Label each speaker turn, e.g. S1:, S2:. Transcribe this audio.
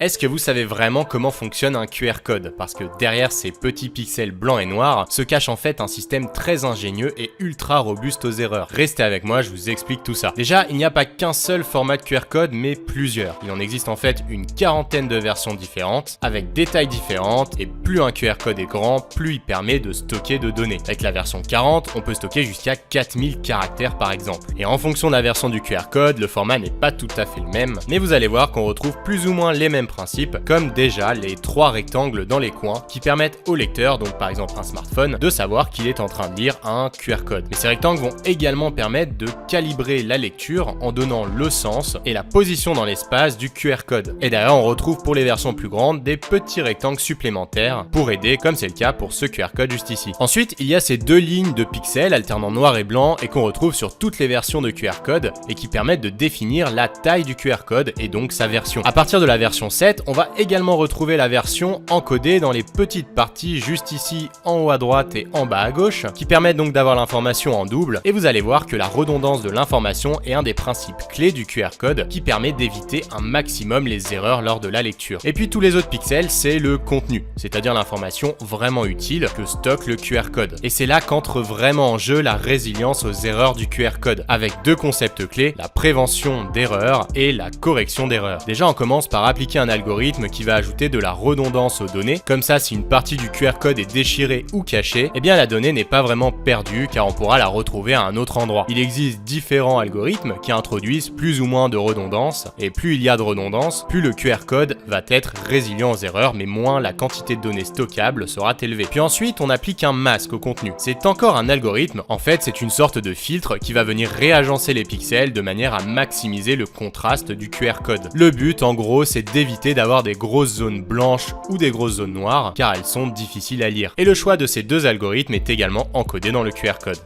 S1: Est-ce que vous savez vraiment comment fonctionne un QR code? Parce que derrière ces petits pixels blancs et noirs se cache en fait un système très ingénieux et ultra robuste aux erreurs. Restez avec moi, je vous explique tout ça. Déjà, il n'y a pas qu'un seul format de QR code, mais plusieurs. Il en existe en fait une quarantaine de versions différentes, avec des tailles différentes, et plus un QR code est grand, plus il permet de stocker de données. Avec la version 40, on peut stocker jusqu'à 4000 caractères par exemple. Et en fonction de la version du QR code, le format n'est pas tout à fait le même, mais vous allez voir qu'on retrouve plus ou moins les mêmes principes, comme déjà les 3 rectangles dans les coins qui permettent au lecteur, donc par exemple un smartphone, de savoir qu'il est en train de lire un QR code. Mais ces rectangles vont également permettre de calibrer la lecture en donnant le sens et la position dans l'espace du QR code. Et d'ailleurs on retrouve pour les versions plus grandes des petits rectangles supplémentaires pour aider, comme c'est le cas pour ce QR code juste ici. Ensuite il y a ces 2 lignes de pixels alternant noir et blanc et qu'on retrouve sur toutes les versions de QR code et qui permettent de définir la taille du QR code et donc sa version. À partir de la version 7, on va également retrouver la version encodée dans les petites parties juste ici en haut à droite et en bas à gauche qui permettent donc d'avoir l'information en double, et vous allez voir que la redondance de l'information est un des principes clés du QR code qui permet d'éviter un maximum les erreurs lors de la lecture. Et puis tous les autres pixels, c'est le contenu, c'est-à-dire l'information vraiment utile que stocke le QR code. Et c'est là qu'entre vraiment en jeu la résilience aux erreurs du QR code, avec 2 concepts clés, la prévention d'erreurs et la correction d'erreurs. Déjà on commence par appliquer un algorithme qui va ajouter de la redondance aux données, comme ça si une partie du QR code est déchirée ou cachée, eh bien la donnée n'est pas vraiment perdue car on pourra la retrouver à un autre endroit. Il existe différents algorithmes qui introduisent plus ou moins de redondance, et plus il y a de redondance, plus le QR code va être résilient aux erreurs, mais moins la quantité de données stockables sera élevée. Puis ensuite on applique un masque au contenu. C'est encore un algorithme, en fait c'est une sorte de filtre qui va venir réagencer les pixels de manière à maximiser le contraste du QR code. Le but en gros c'est d'éviter d'avoir des grosses zones blanches ou des grosses zones noires car elles sont difficiles à lire. Et le choix de ces 2 algorithmes est également encodé dans le QR code.